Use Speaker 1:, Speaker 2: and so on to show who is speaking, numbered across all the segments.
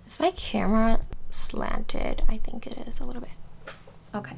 Speaker 1: Is my camera slanted? I think it is a little bit. Okay.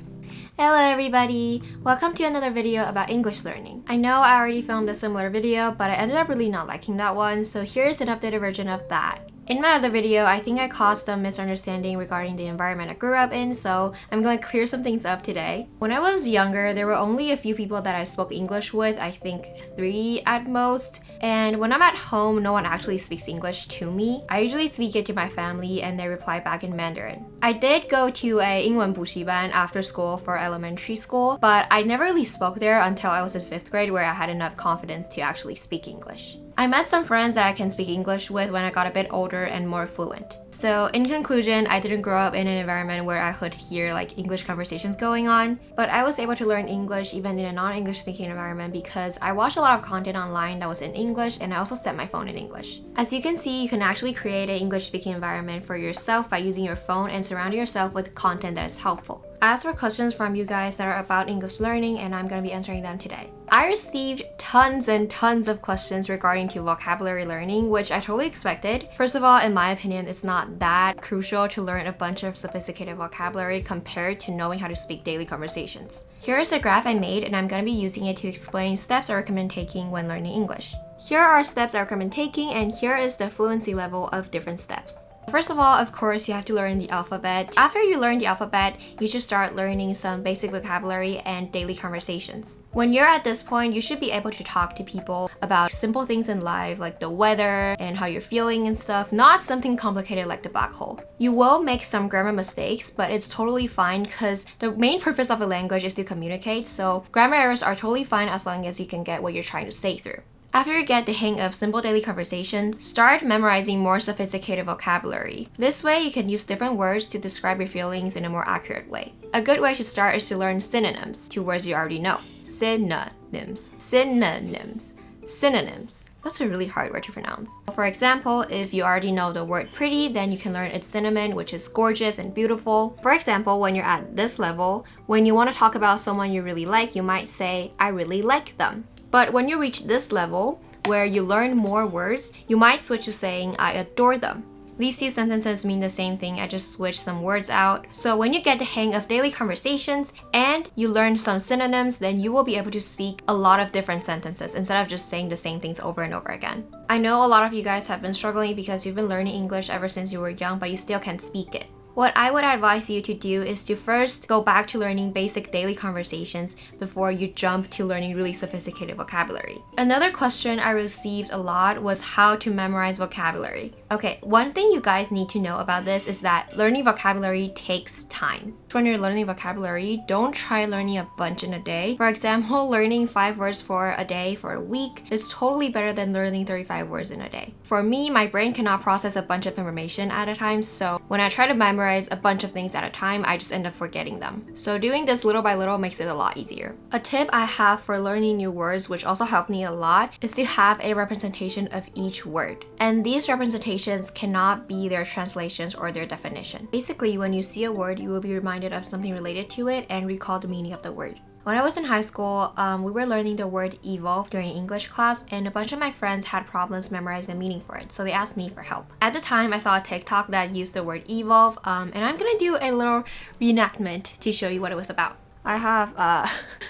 Speaker 1: Hello everybody! Welcome to another video about English learning. I know I already filmed a similar video, but I ended up really not liking that one, so here's an updated version of that. In my other video, I think I caused some misunderstanding regarding the environment I grew up in, so I'm gonna clear some things up today. When I was younger, there were only a few people that I spoke English with, I think 3 at most. And when I'm at home, no one actually speaks English to me. I usually speak it to my family and they reply back in Mandarin. I did go to a 英文补习班 after school for elementary school, but I never really spoke there until I was in 5th grade where I had enough confidence to actually speak English. I met some friends that I can speak English with when I got a bit older and more fluent. So in conclusion, I didn't grow up in an environment where I could hear like English conversations going on, but I was able to learn English even in a non-English speaking environment because I watched a lot of content online that was in English and I also set my phone in English. As you can see, you can actually create an English speaking environment for yourself by using your phone and surrounding yourself with content that is helpful. I asked for questions from you guys that are about English learning and I'm going to be answering them today. I received tons and tons of questions regarding to vocabulary learning, which I totally expected. First of all, in my opinion, it's not that crucial to learn a bunch of sophisticated vocabulary compared to knowing how to speak daily conversations. Here's a graph I made and I'm going to be using it to explain steps I recommend taking when learning English. Here are steps I recommend taking and here is the fluency level of different steps. First of all, of course, you have to learn the alphabet. After you learn the alphabet, you should start learning some basic vocabulary and daily conversations. When you're at this point, you should be able to talk to people about simple things in life like the weather and how you're feeling and stuff, not something complicated like the black hole. You will make some grammar mistakes, but it's totally fine because the main purpose of a language is to communicate, so grammar errors are totally fine as long as you can get what you're trying to say through. After you get the hang of simple daily conversations, start memorizing more sophisticated vocabulary. This way, you can use different words to describe your feelings in a more accurate way. A good way to start is to learn synonyms, 2 words you already know. Synonyms. Synonyms. Synonyms. That's a really hard word to pronounce. For example, if you already know the word pretty, then you can learn its synonym, which is gorgeous and beautiful. For example, when you're at this level, when you want to talk about someone you really like, you might say, I really like them. But when you reach this level, where you learn more words, you might switch to saying, I adore them. These 2 sentences mean the same thing, I just switched some words out. So when you get the hang of daily conversations and you learn some synonyms, then you will be able to speak a lot of different sentences instead of just saying the same things over and over again. I know a lot of you guys have been struggling because you've been learning English ever since you were young, but you still can't speak it. What I would advise you to do is to first go back to learning basic daily conversations before you jump to learning really sophisticated vocabulary. Another question I received a lot was how to memorize vocabulary. Okay, one thing you guys need to know about this is that learning vocabulary takes time. When you're learning vocabulary, don't try learning a bunch in a day. For example, learning 5 words for a day for a week is totally better than learning 35 words in a day. For me, my brain cannot process a bunch of information at a time, so when I try to memorize a bunch of things at a time, I just end up forgetting them. So doing this little by little makes it a lot easier. A tip I have for learning new words, which also helped me a lot, is to have a representation of each word. And these representations cannot be their translations or their definition. Basically, when you see a word, you will be reminded of something related to it and recall the meaning of the word. When I was in high school, we were learning the word evolve during English class and a bunch of my friends had problems memorizing the meaning for it, so they asked me for help. At the time, I saw a TikTok that used the word evolve, and I'm gonna do a little reenactment to show you what it was about. I have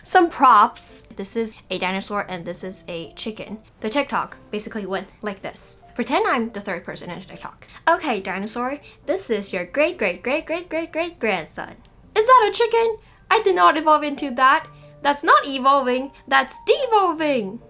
Speaker 1: some props. This is a dinosaur and this is a chicken. The TikTok basically went like this. Pretend I'm the 3rd person in the TikTok. Okay, dinosaur, this is your great-great-great-great-great-great-grandson. Is that a chicken? I did not evolve into that. That's not evolving, that's devolving.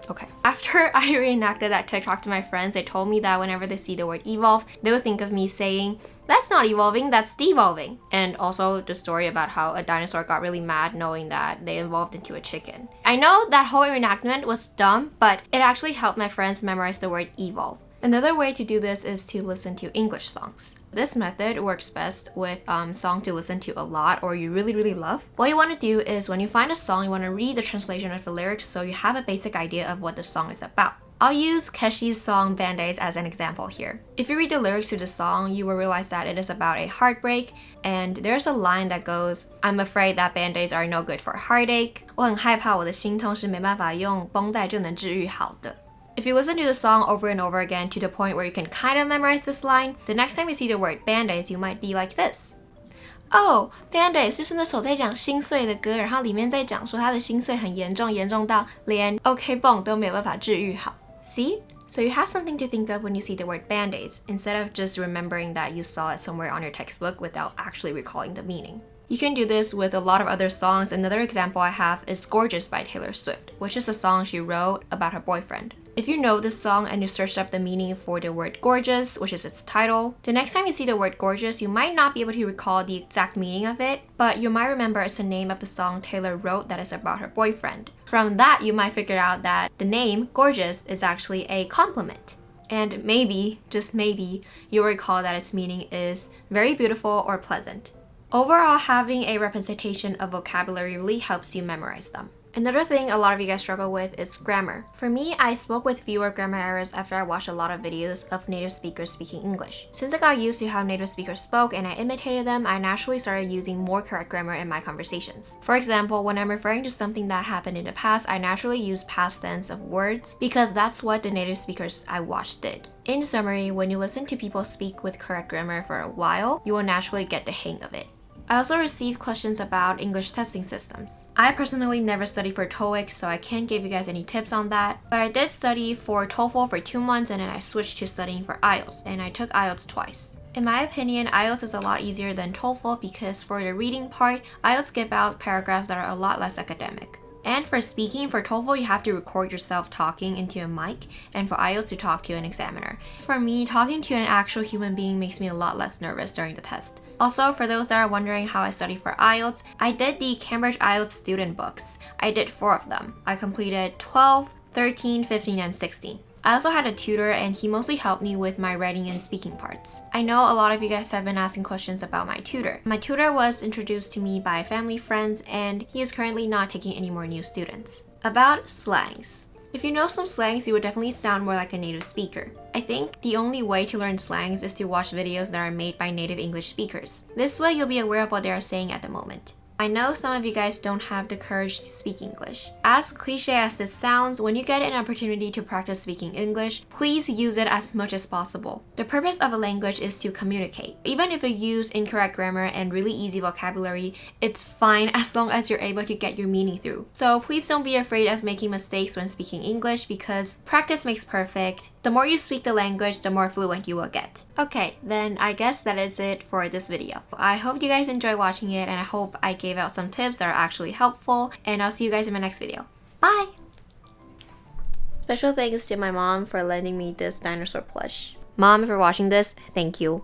Speaker 1: Okay. After I reenacted that TikTok to my friends, they told me that whenever they see the word evolve, they would think of me saying, that's not evolving, that's devolving. And also the story about how a dinosaur got really mad knowing that they evolved into a chicken. I know that whole reenactment was dumb, but it actually helped my friends memorize the word evolve. Another way to do this is to listen to English songs. This method works best with songs to listen to a lot or you really love. What you want to do is when you find a song, you want to read the translation of the lyrics so you have a basic idea of what the song is about. I'll use Keshi's song Band-Aids as an example here. If you read the lyrics to the song, you will realize that it is about a heartbreak, and there's a line that goes, I'm afraid that Band-Aids are no good for heartache. 我很害怕我的心痛是没办法用绷带就能治愈好的。If you listen to the song over and over again to the point where you can kind of memorize this line, the next time you see the word band-aids, you might be like this. Oh, Band-Aids 就是那首在讲心碎的歌，然后里面在讲说他的心碎很严重，严重到连 OK 泵都没有办法治愈好。See? So you have something to think of when you see the word Band-Aids, instead of just remembering that you saw it somewhere on your textbook without actually recalling the meaning. You can do this with a lot of other songs. Another example I have is Gorgeous by Taylor Swift, which is a song she wrote about her boyfriend. If you know this song and you search up the meaning for the word gorgeous, which is its title, the next time you see the word gorgeous, you might not be able to recall the exact meaning of it, but you might remember it's the name of the song Taylor wrote that is about her boyfriend. From that, you might figure out that the name gorgeous is actually a compliment. And maybe, just maybe, you'll recall that its meaning is very beautiful or pleasant. Overall, having a representation of vocabulary really helps you memorize them. Another thing a lot of you guys struggle with is grammar. For me, I spoke with fewer grammar errors after I watched a lot of videos of native speakers speaking English. Since I got used to how native speakers spoke and I imitated them, I naturally started using more correct grammar in my conversations. For example, when I'm referring to something that happened in the past, I naturally use past tense of words because that's what the native speakers I watched did. In summary, when you listen to people speak with correct grammar for a while, you will naturally get the hang of it. I also received questions about English testing systems. I personally never studied for TOEIC, so I can't give you guys any tips on that, but I did study for TOEFL for 2 months and then I switched to studying for IELTS, and I took IELTS twice. In my opinion, IELTS is a lot easier than TOEFL because for the reading part, IELTS give out paragraphs that are a lot less academic. And for speaking, for TOEFL, you have to record yourself talking into a mic, and for IELTS, you talk to an examiner. For me, talking to an actual human being makes me a lot less nervous during the test. Also, for those that are wondering how I study for IELTS, I did the Cambridge IELTS student books. I did 4 of them. I completed 12, 13, 15, and 16. I also had a tutor and he mostly helped me with my writing and speaking parts. I know a lot of you guys have been asking questions about my tutor. My tutor was introduced to me by family friends and he is currently not taking any more new students. About slangs. If you know some slangs, you would definitely sound more like a native speaker. I think the only way to learn slangs is to watch videos that are made by native English speakers. This way you'll be aware of what they are saying at the moment. I know some of you guys don't have the courage to speak English. As cliche as this sounds, when you get an opportunity to practice speaking English, please use it as much as possible. The purpose of a language is to communicate. Even if you use incorrect grammar and really easy vocabulary, it's fine as long as you're able to get your meaning through. So please don't be afraid of making mistakes when speaking English because practice makes perfect. The more you speak the language, the more fluent you will get. Okay, then I guess that is it for this video. I hope you guys enjoy watching it and I hope I gave out some tips that are actually helpful, and I'll see you guys in my next video. Bye! Special thanks to my mom for lending me this dinosaur plush. Mom, if you're watching this, thank you.